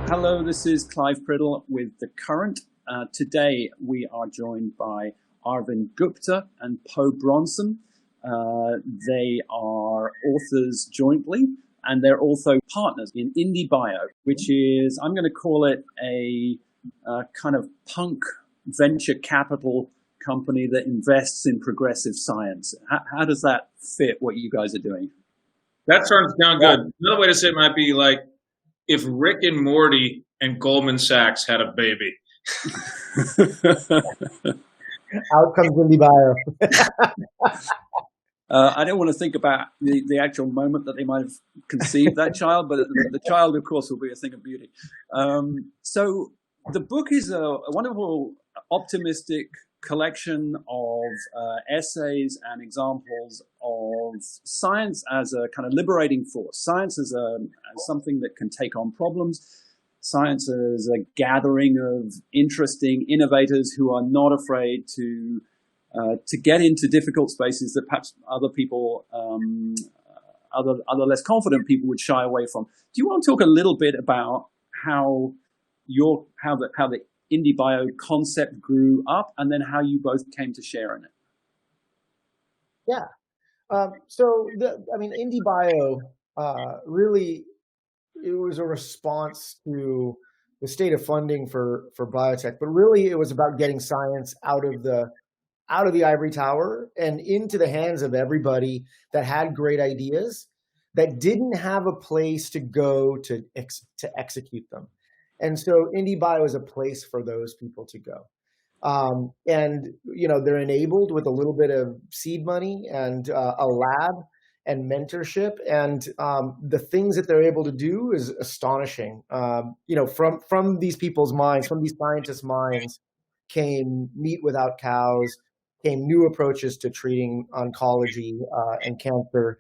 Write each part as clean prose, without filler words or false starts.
Hello, this is Clive Priddle with The Current. Today we are joined by Arvind Gupta and Po Bronson. They are authors jointly, and they're also partners in IndieBio, which is, I'm going to call it a kind of punk venture capital company that invests in progressive science. How does that fit what you guys are doing? That sounds good. Another way to say it might be like if Rick and Morty and Goldman Sachs had a baby. Out comes IndieBio. I don't want to think about the actual moment that they might have conceived that child, but the child, of course, will be a thing of beauty. So the book is a wonderful, optimistic collection of essays and examples of science as a kind of liberating force, science as something that can take on problems, science as a gathering of interesting innovators who are not afraid to get into difficult spaces that perhaps other people, other less confident people would shy away from. Do you want to talk a little bit about how the IndieBio concept grew up, and then how you both came to share in it? Yeah. IndieBio really, it was a response to the state of funding for biotech, but really it was about getting science out of the ivory tower and into the hands of everybody that had great ideas that didn't have a place to go to execute them. And so IndieBio is a place for those people to go. They're enabled with a little bit of seed money and a lab and mentorship. And the things that they're able to do is astonishing. From these people's minds, from these scientists' minds, came meat without cows, came new approaches to treating oncology and cancer.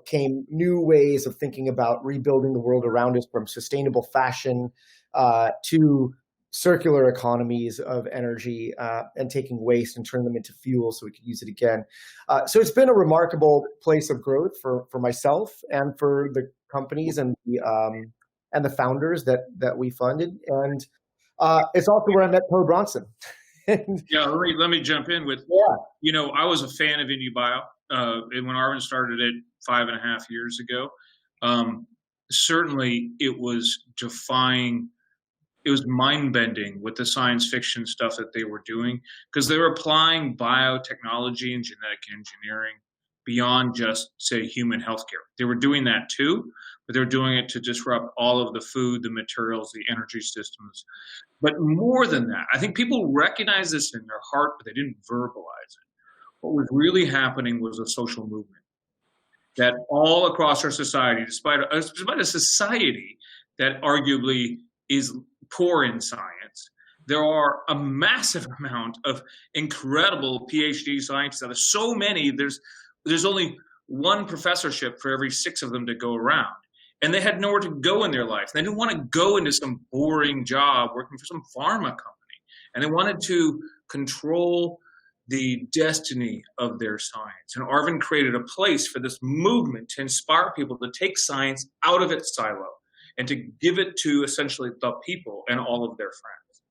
Came new ways of thinking about rebuilding the world around us, from sustainable fashion to circular economies of energy and taking waste and turning them into fuel so we could use it again. So it's been a remarkable place of growth for myself and for the companies and the founders that we funded. And it's also where I met Po Bronson. Yeah, let me jump in with, I was a fan of IndieBio. And when Arvind started it 5.5 years ago, certainly it was mind-bending with the science fiction stuff that they were doing, because they were applying biotechnology and genetic engineering beyond just, say, human healthcare. They were doing that too, but they were doing it to disrupt all of the food, the materials, the energy systems. But more than that, I think people recognize this in their heart, but they didn't verbalize it. What was really happening was a social movement that all across our society, despite a society that arguably is poor in science, there are a massive amount of incredible PhD scientists. There's so many, there's only one professorship for every 6 of them to go around. And they had nowhere to go in their life. They didn't want to go into some boring job working for some pharma company. And they wanted to control the destiny of their science. And Arvind created a place for this movement to inspire people to take science out of its silo and to give it to essentially the people and all of their friends.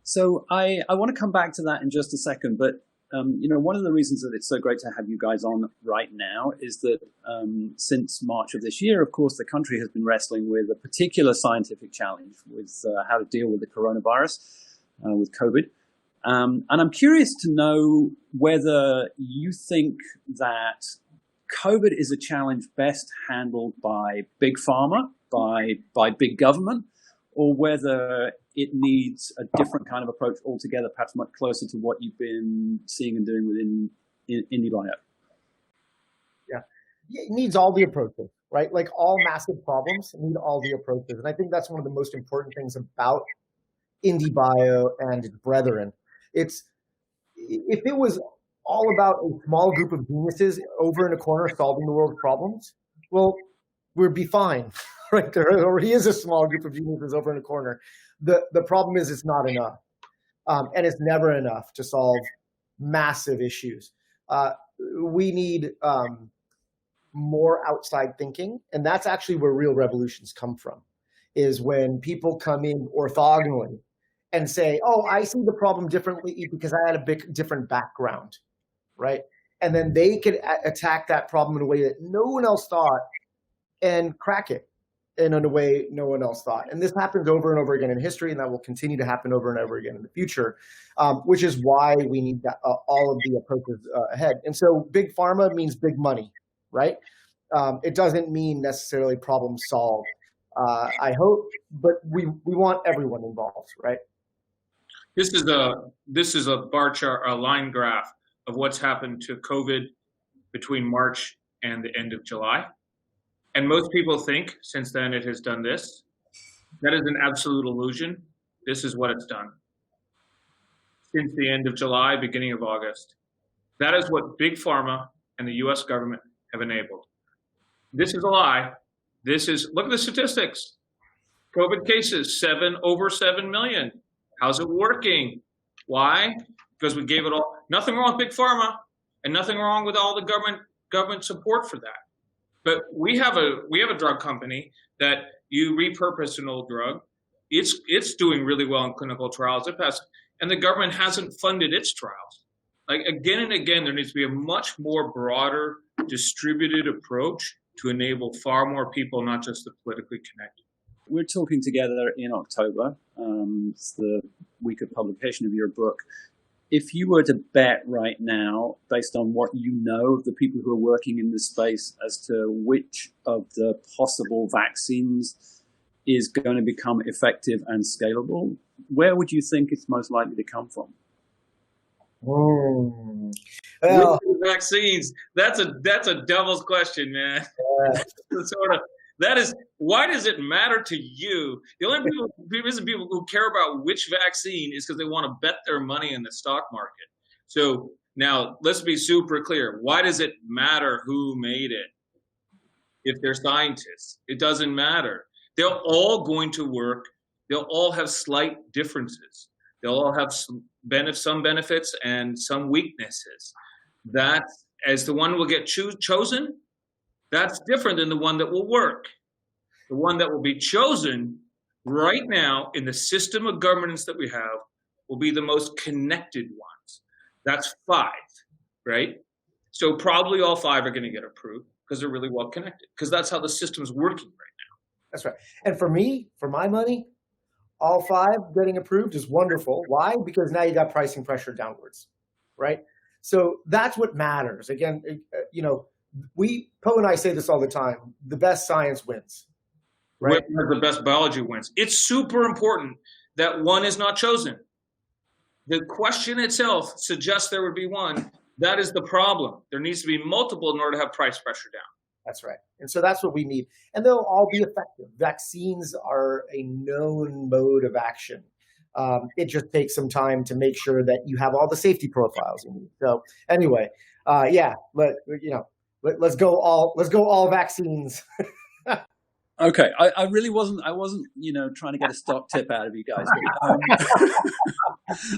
So I want to come back to that in just a second, but one of the reasons that it's so great to have you guys on right now is that since March of this year, of course, the country has been wrestling with a particular scientific challenge with how to deal with the coronavirus, with COVID. And I'm curious to know whether you think that COVID is a challenge best handled by big pharma, by big government, or whether it needs a different kind of approach altogether, perhaps much closer to what you've been seeing and doing within IndieBio. Yeah, it needs all the approaches, right? Like all massive problems need all the approaches. And I think that's one of the most important things about IndieBio and its brethren. If it was all about a small group of geniuses over in a corner solving the world's problems, well, we'd be fine, right? There already is a small group of geniuses over in a corner. The problem is it's not enough. And it's never enough to solve massive issues. We need more outside thinking, and that's actually where real revolutions come from. is when people come in orthogonally and say, oh, I see the problem differently because I had a big different background, right? And then they could attack that problem in a way that no one else thought and crack it in a way no one else thought. And this happens over and over again in history, and that will continue to happen over and over again in the future, which is why we need that, all of the approaches ahead. And so big pharma means big money, right? It doesn't mean necessarily problem solved. I hope, but we want everyone involved, right? This is a bar chart, a line graph of what's happened to COVID between March and the end of July. And most people think since then it has done this. That is an absolute illusion. This is what it's done. Since the end of July, beginning of August. That is what Big Pharma and the US government have enabled. This is a lie. Look at the statistics. COVID cases, over 7 million. How's it working? Why? Because we gave it all. Nothing wrong with Big Pharma and nothing wrong with all the government support for that. But we have a drug company that you repurpose an old drug. It's doing really well in clinical trials. It passed, and the government hasn't funded its trials. Like again and again, there needs to be a much more broader, distributed approach to enable far more people, not just the politically connected. We're talking together in October. It's the week of publication of your book. If you were to bet right now, based on what you know of the people who are working in this space, as to which of the possible vaccines is going to become effective and scalable, where would you think it's most likely to come from? Well, vaccines. That's a devil's question, man. Why does it matter to you? The only reason people who care about which vaccine is because they want to bet their money in the stock market. So now let's be super clear. Why does it matter who made it? If they're scientists, it doesn't matter. They're all going to work. They'll all have slight differences. They'll all have some benefits and some weaknesses. That, as the one will get chosen, that's different than the one that will work. The one that will be chosen right now in the system of governance that we have will be the most connected ones. That's 5, right? So probably all 5 are going to get approved because they're really well connected, because that's how the system's working right now. That's right. And for me, for my money, all 5 getting approved is wonderful. Why? Because now you got pricing pressure downwards, right? So that's what matters. Again, Po and I say this all the time, the best science wins, right? The best biology wins. It's super important that one is not chosen. The question itself suggests there would be one. That is the problem. There needs to be multiple in order to have price pressure down. That's right. And so that's what we need. And they'll all be effective. Vaccines are a known mode of action. It just takes some time to make sure that you have all the safety profiles you need. So anyway, let's go all vaccines. Okay, I really wasn't trying to get a stock tip out of you guys.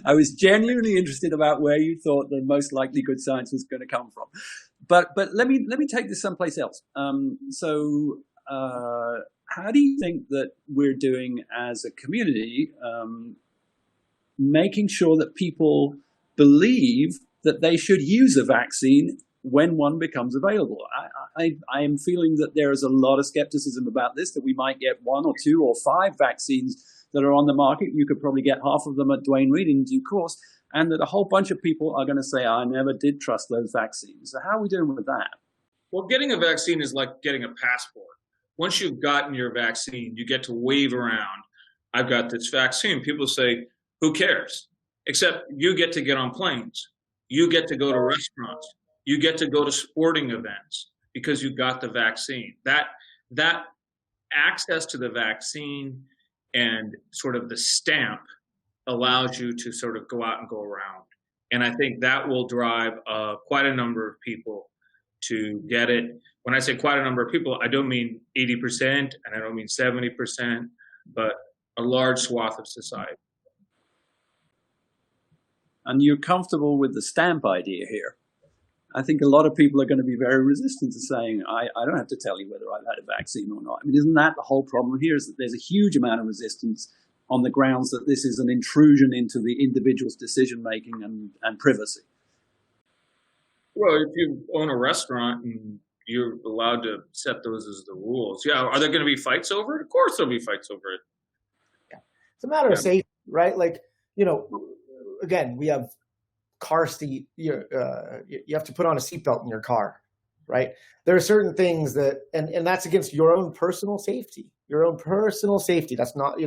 I was genuinely interested about where you thought the most likely good science was going to come from. But let me take this someplace else. How do you think that we're doing as a community, making sure that people believe that they should use a vaccine when one becomes available? I am feeling that there is a lot of skepticism about this, that we might get 1 or 2 or 5 vaccines that are on the market. You could probably get half of them at Duane Reade in due course, and that a whole bunch of people are going to say, I never did trust those vaccines. So how are we doing with that? Well, getting a vaccine is like getting a passport. Once you've gotten your vaccine, you get to wave around, I've got this vaccine. People say, who cares? Except you get to get on planes. You get to go to restaurants. You get to go to sporting events because you got the vaccine. That access to the vaccine and sort of the stamp allows you to sort of go out and go around. And I think that will drive quite a number of people to get it. When I say quite a number of people, I don't mean 80% and I don't mean 70%, but a large swath of society. And you're comfortable with the stamp idea here? I think a lot of people are going to be very resistant to saying, I don't have to tell you whether I've had a vaccine or not. I mean, isn't that the whole problem here, is that there's a huge amount of resistance on the grounds that this is an intrusion into the individual's decision-making and privacy? Well, if you own a restaurant and you're allowed to set those as the rules, yeah, are there going to be fights over it? Of course there'll be fights over it. Yeah. It's a matter of safety, right? Like, again, we have car seat, you have to put on a seatbelt in your car, right? There are certain things that, and that's against your own personal safety, That's not,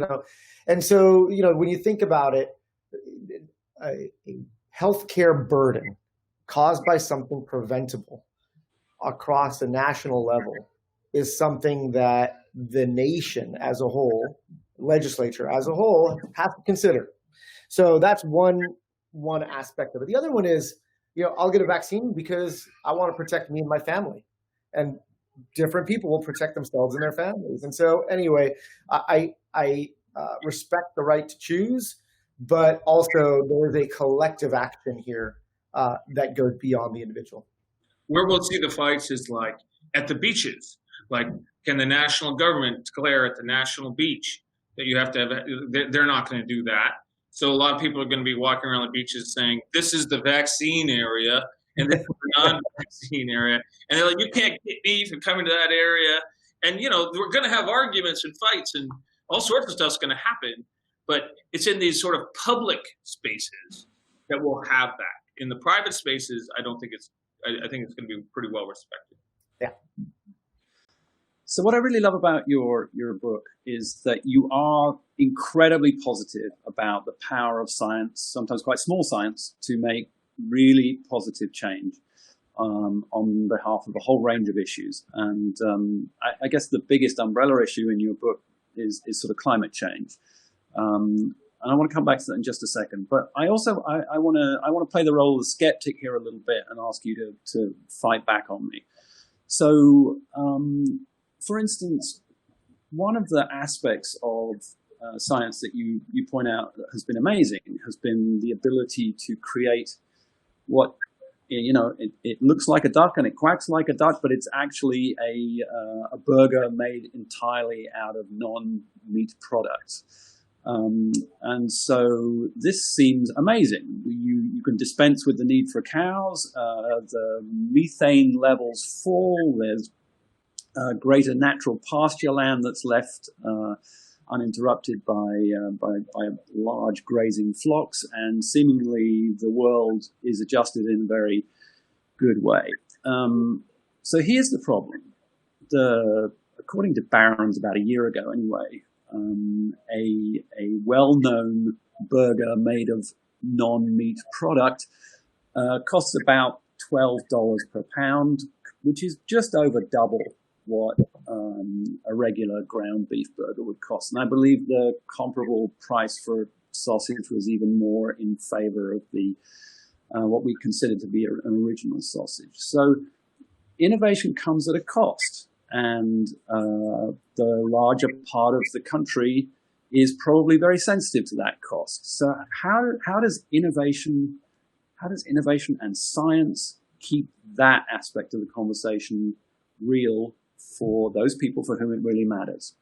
and so, when you think about it, a healthcare burden caused by something preventable across the national level is something that the nation as a whole, legislature as a whole, has to consider. So that's one aspect of it. The other one is, I'll get a vaccine because I want to protect me and my family, and different people will protect themselves and their families. And so anyway, I respect the right to choose, but also there's a collective action here that goes beyond the individual. Where we'll see the fights is like at the beaches. Like, can the national government declare at the national beach that you have to have? They're not going to do that. So a lot of people are going to be walking around the beaches saying, "This is the vaccine area," and this is the non-vaccine area, and they're like, "You can't get me from coming to that area." And we're going to have arguments and fights, and all sorts of stuff's going to happen. But it's in these sort of public spaces that we'll have that. In the private spaces, I don't think it's. I think it's going to be pretty well respected. Yeah. So what I really love about your book is that you are incredibly positive about the power of science, sometimes quite small science, to make really positive change on behalf of a whole range of issues. And I guess the biggest umbrella issue in your book is sort of climate change. And I want to come back to that in just a second. But I also I want to play the role of the skeptic here a little bit and ask you to fight back on me. So, for instance, one of the aspects of science that you point out that has been amazing has been the ability to create what, it looks like a duck and it quacks like a duck, but it's actually a burger made entirely out of non-meat products. And so this seems amazing. You can dispense with the need for cows. The methane levels fall. There's greater natural pasture land that's left uninterrupted by large grazing flocks, and seemingly the world is adjusted in a very good way. So here's the problem. According to Barron's about a year ago anyway, a well-known burger made of non-meat product costs about $12 per pound, which is just over double what a regular ground beef burger would cost. And I believe the comparable price for sausage was even more in favor of the what we consider to be an original sausage. So innovation comes at a cost. And the larger part of the country is probably very sensitive to that cost. So how does innovation and science keep that aspect of the conversation real for those people for whom it really matters?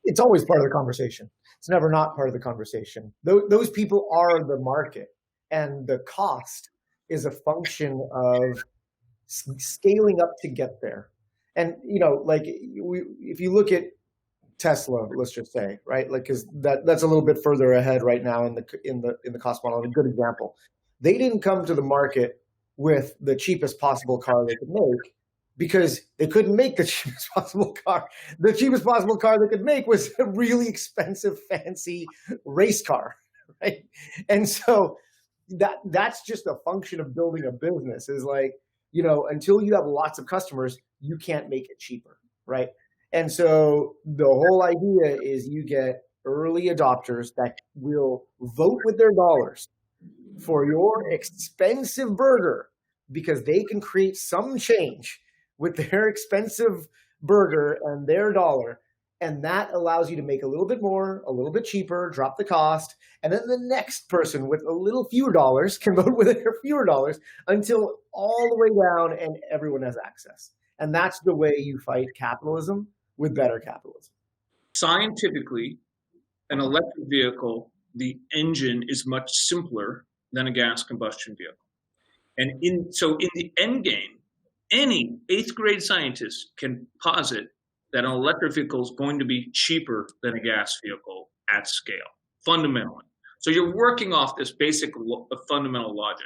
It's always part of the conversation. It's never not part of the conversation. Those people are the market, and the cost is a function of scaling up to get there. And, if you look at Tesla, let's just say, right, because that's a little bit further ahead right now in the cost model. A good example. They didn't come to the market with the cheapest possible car they could make because they couldn't make the cheapest possible car. The cheapest possible car they could make was a really expensive, fancy race car, right? And so that's just a function of building a business, is like, until you have lots of customers, you can't make it cheaper, right? And so the whole idea is you get early adopters that will vote with their dollars for your expensive burger because they can create some change with their expensive burger and their dollar. And that allows you to make a little bit more, a little bit cheaper, drop the cost. And then the next person with a little fewer dollars can vote with fewer dollars until all the way down and everyone has access. And that's the way you fight capitalism with better capitalism. Scientifically, an electric vehicle, the engine is much simpler than a gas combustion vehicle. And so in the end game, any 8th grade scientist can posit that an electric vehicle is going to be cheaper than a gas vehicle at scale, fundamentally. So you're working off this basic fundamental logic.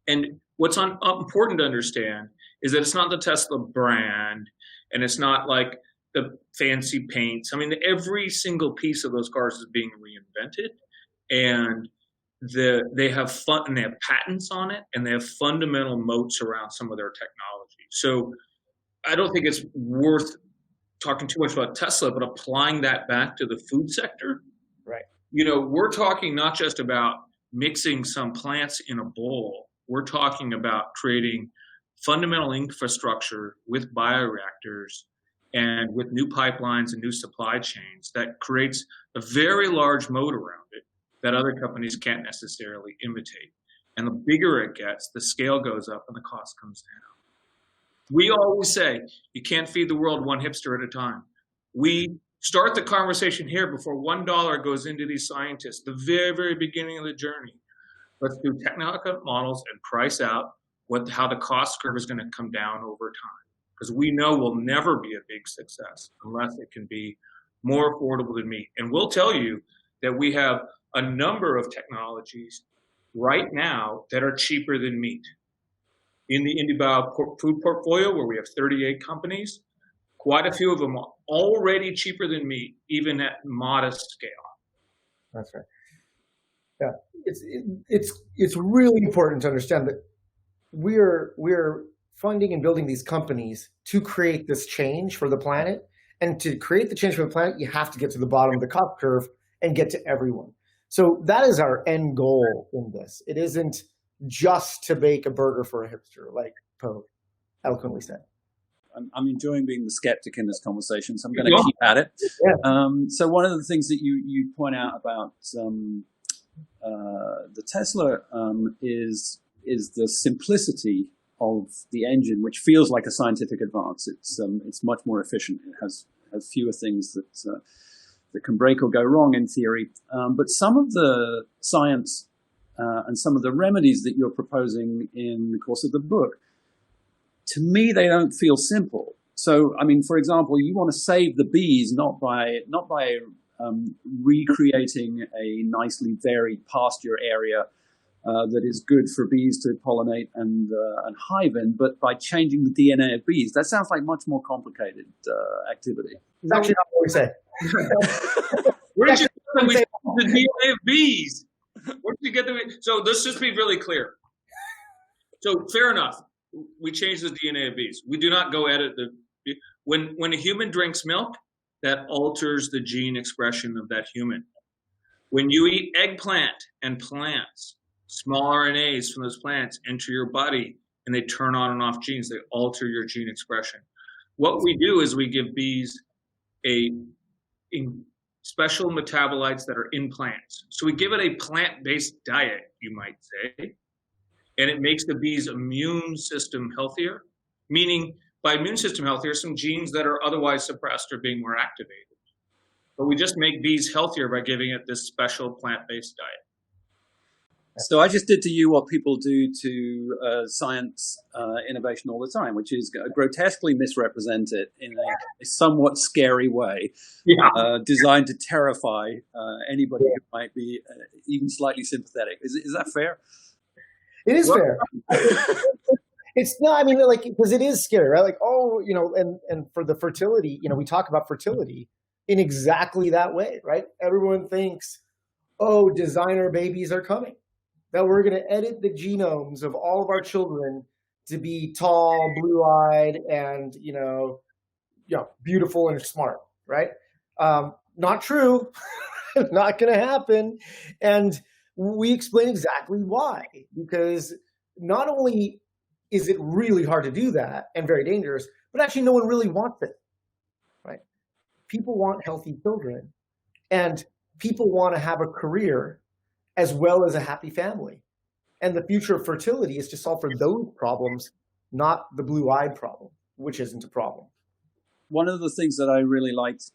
And what's important to understand is that it's not the Tesla brand, and it's not like the fancy paints. I mean, every single piece of those cars is being reinvented, and they have and they have patents on it, and they have fundamental moats around some of their technology. So I don't think it's worth talking too much about Tesla, but applying that back to the food sector. Right. We're talking not just about mixing some plants in a bowl. We're talking about creating fundamental infrastructure with bioreactors and with new pipelines and new supply chains that creates a very large moat around it that other companies can't necessarily imitate. And the bigger it gets, the scale goes up and the cost comes down. We always say, you can't feed the world one hipster at a time. We start the conversation here before $1 goes into these scientists, the very, very beginning of the journey. Let's do technical models and price out how the cost curve is going to come down over time. Because we know we'll never be a big success unless it can be more affordable than meat. And we'll tell you that we have a number of technologies right now that are cheaper than meat. In the IndieBio food portfolio, where we have 38 companies, quite a few of them are already cheaper than meat, even at modest scale. That's right. Yeah, it's really important to understand that we're funding and building these companies to create this change for the planet. And to create the change for the planet, you have to get to the bottom of the cost curve and get to everyone. So that is our end goal in this. It isn't just to bake a burger for a hipster, like Po eloquently said. I'm enjoying being the skeptic in this conversation, so I'm going to keep at it. Yeah. So one of the things that you point out about the Tesla is the simplicity of the engine, which feels like a scientific advance. It's much more efficient. It has fewer things that can break or go wrong in theory. But some of the science and some of the remedies that you're proposing in the course of the book, to me, they don't feel simple. So, I mean, for example, you want to save the bees not by recreating a nicely varied pasture area that is good for bees to pollinate and hive in, but by changing the DNA of bees. That sounds like much more complicated activity. It's actually not what we say. Where did you get the DNA of bees? Where did you get the? So let's just be really clear. So fair enough. We change the DNA of bees. We do not go edit the. When a human drinks milk, that alters the gene expression of that human. When you eat eggplant and plants, small RNAs from those plants enter your body and they turn on and off genes. They alter your gene expression. What we do is we give bees special metabolites that are in plants. So we give it a plant-based diet, you might say, and it makes the bee's immune system healthier, meaning by immune system healthier, some genes that are otherwise suppressed are being more activated. But we just make bees healthier by giving it this special plant-based diet. So I just did to you what people do to science innovation all the time, which is grotesquely misrepresent it in a somewhat scary way, designed to terrify anybody who might be even slightly sympathetic. Is that fair? It is fair. It's not, I mean, like, because it is scary, right? Like, oh, and for the fertility, we talk about fertility in exactly that way, right? Everyone thinks, oh, designer babies are coming. That we're going to edit the genomes of all of our children to be tall, blue-eyed, and beautiful and smart, right? Not true. Not going to happen. And we explain exactly why. Because not only is it really hard to do that and very dangerous, but actually no one really wants it, right? people want healthy children, and people want to have a career as well as a happy family. And the future of fertility is to solve for those problems, not the blue-eyed problem, which isn't a problem. One of the things that I really liked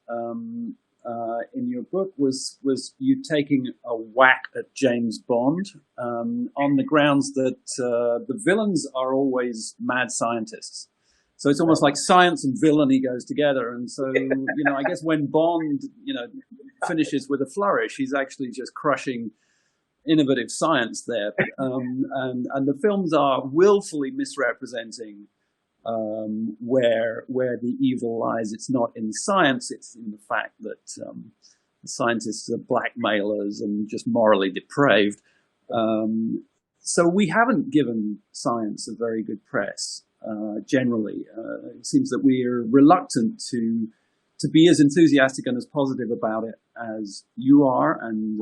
in your book was you taking a whack at James Bond on the grounds that the villains are always mad scientists. So it's almost like science and villainy goes together. And so, I guess when Bond, finishes with a flourish, he's actually just crushing innovative science there. And the films are willfully misrepresenting where the evil lies. It's not in science, it's in the fact that the scientists are blackmailers and just morally depraved. So we haven't given science a very good press. Generally, it seems that we are reluctant to be as enthusiastic and as positive about it as you are, and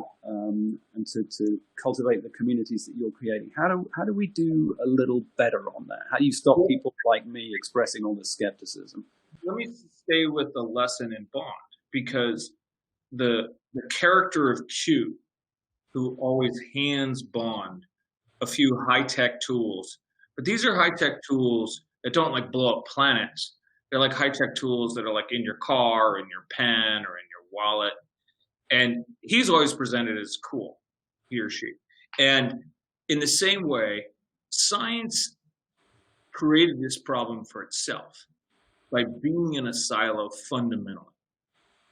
to cultivate the communities that you're creating. How do we do a little better on that? How do you stop people like me expressing all this skepticism? Let me stay with the lesson in Bond, because the character of Q, who always hands Bond a few high-tech tools, but these are high-tech tools that don't like blow up planets. They're like high-tech tools that are like in your car, in your pen, or in your wallet. And he's always presented as cool, he or she. And in the same way, science created this problem for itself by being in a silo fundamentally,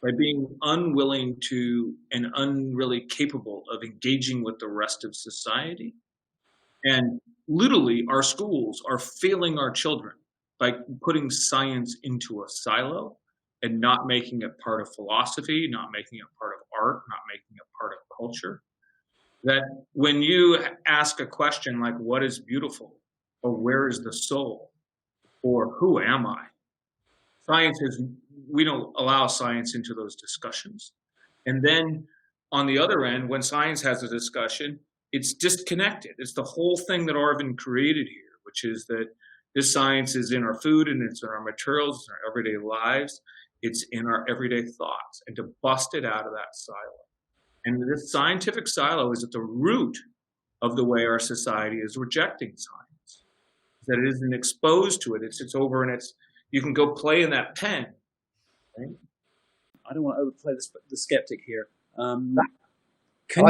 by being unwilling to and unreally capable of engaging with the rest of society. And literally, our schools are failing our children by putting science into a silo and not making it part of philosophy, not making it part of art, not making it part of culture. That when you ask a question like, what is beautiful? Or where is the soul? Or who am I? We don't allow science into those discussions. And then on the other end, when science has a discussion, it's disconnected. It's the whole thing that Arvind created here, which is that this science is in our food and it's in our materials, in our everyday lives. It's in our everyday thoughts, and to bust it out of that silo. And this scientific silo is at the root of the way our society is rejecting science. That it isn't exposed to it. It's over and you can go play in that pen. Right? I don't want to overplay the skeptic here. Can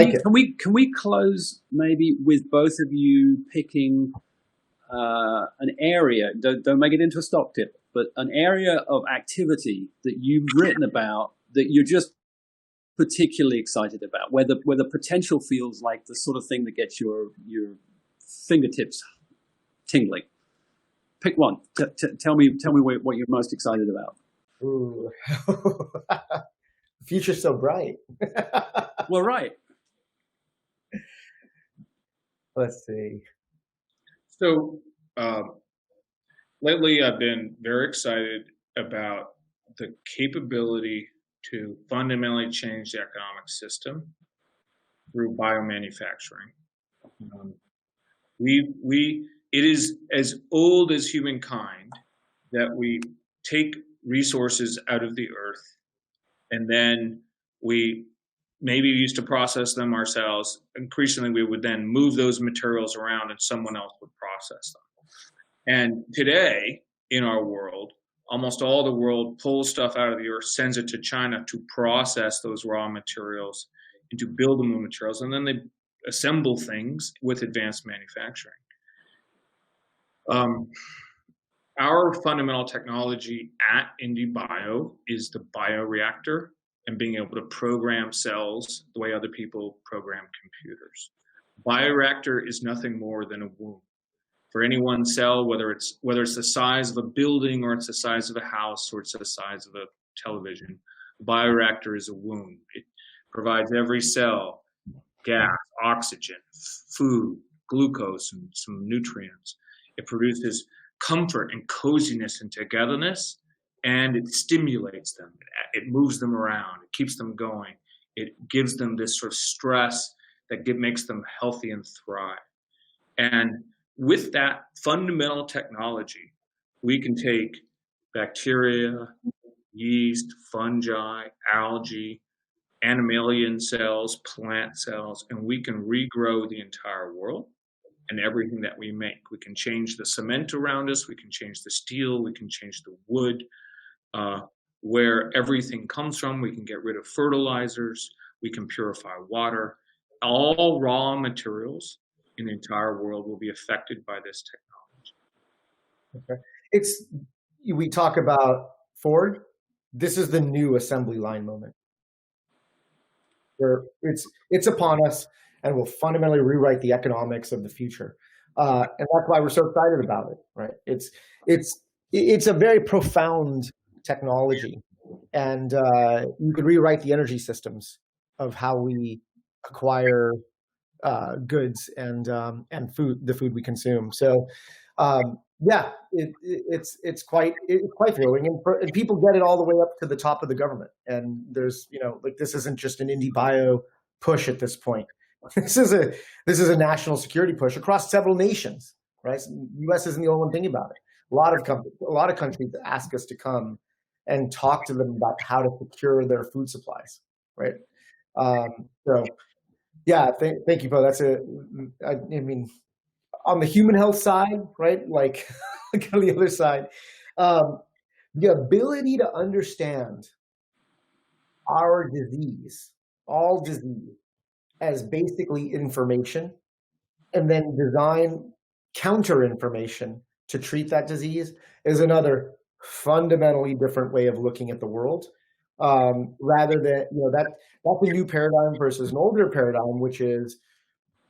we close maybe with both of you picking an area? Don't make it into a stock tip, but an area of activity that you've written about that you're just particularly excited about, where the potential feels like the sort of thing that gets your fingertips tingling. Pick one. Tell me what you're most excited about. Ooh. The future's so bright. Well, right. Let's see. So lately, I've been very excited about the capability to fundamentally change the economic system through biomanufacturing. It is as old as humankind that we take resources out of the earth, and then we maybe used to process them ourselves. Increasingly, we would then move those materials around and someone else would process them. And today, in our world, almost all the world pulls stuff out of the earth, sends it to China to process those raw materials and to build them with materials, and then they assemble things with advanced manufacturing. Our fundamental technology at IndieBio is the bioreactor and being able to program cells the way other people program computers. Bioreactor is nothing more than a womb. For any one cell, whether it's the size of a building or it's the size of a house or it's the size of a television, a bioreactor is a womb. It provides every cell gas, oxygen, food, glucose, and some nutrients. It produces comfort and coziness and togetherness, and it stimulates them. It moves them around. It keeps them going. It gives them this sort of stress that makes them healthy and thrive. And with that fundamental technology, we can take bacteria, yeast, fungi, algae, animalian cells, plant cells, and we can regrow the entire world and everything that we make. We can change the cement around us, we can change the steel, we can change the wood, where everything comes from. We can get rid of fertilizers, we can purify water. All raw materials in the entire world will be affected by this technology. Okay. We talk about Ford. This is the new assembly line moment, where it's upon us and will fundamentally rewrite the economics of the future. And that's why we're so excited about it, right? It's a very profound technology, and you could rewrite the energy systems of how we acquire goods and food, the food we consume. So yeah, it's quite thrilling, and people get it all the way up to the top of the government. And there's, like, this isn't just an IndieBio push at this point. This is a national security push across several nations, right? The U.S. isn't the only one thinking about it. A lot of countries ask us to come and talk to them about how to procure their food supplies, right? So yeah, thank you, Bo. I mean, on the human health side, right? Like on the other side, the ability to understand our disease, all disease, as basically information, and then design counter information to treat that disease is another fundamentally different way of looking at the world. Rather than, that's a new paradigm versus an older paradigm, which is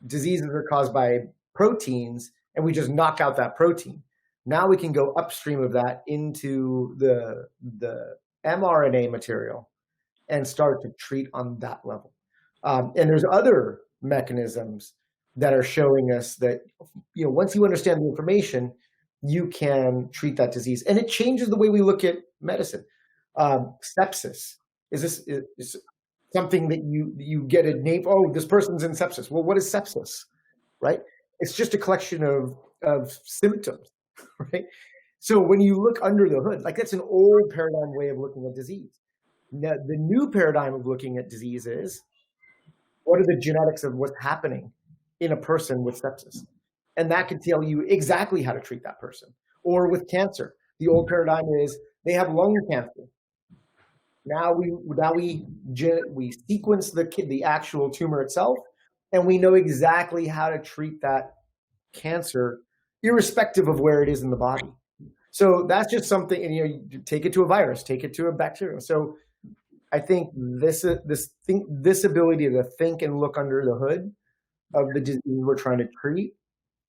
diseases are caused by proteins and we just knock out that protein. Now we can go upstream of that into the mRNA material and start to treat on that level. And there's other mechanisms that are showing us that, once you understand the information, you can treat that disease. And it changes the way we look at medicine. Sepsis is something that you get a name. Oh, this person's in sepsis. Well, what is sepsis, right? It's just a collection of symptoms, right? So when you look under the hood, like, that's an old paradigm way of looking at disease. Now, the new paradigm of looking at disease is, what are the genetics of what's happening in a person with sepsis? And that can tell you exactly how to treat that person. Or with cancer, the old paradigm is they have lung cancer. Now we sequence the actual tumor itself, and we know exactly how to treat that cancer, irrespective of where it is in the body. So that's just something, and you take it to a virus, take it to a bacteria. So I think this ability to think and look under the hood of the disease we're trying to treat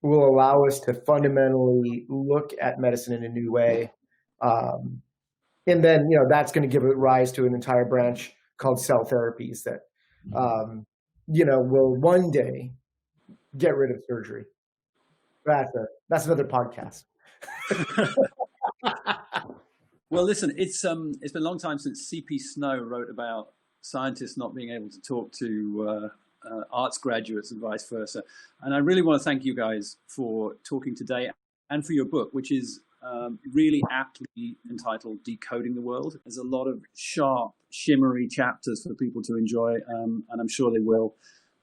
will allow us to fundamentally look at medicine in a new way. And then, that's going to give rise to an entire branch called cell therapies that, will one day get rid of surgery. That's another podcast. Well, listen, it's been a long time since C.P. Snow wrote about scientists not being able to talk to arts graduates and vice versa. And I really want to thank you guys for talking today and for your book, which is really aptly entitled Decoding the World. There's a lot of sharp, shimmery chapters for people to enjoy, and I'm sure they will.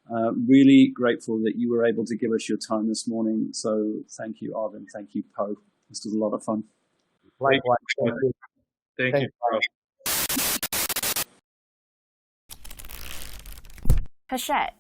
Really grateful that you were able to give us your time this morning. So thank you, Arvind. Thank you, Po. This was a lot of fun. Likewise. Thank you. Hachette.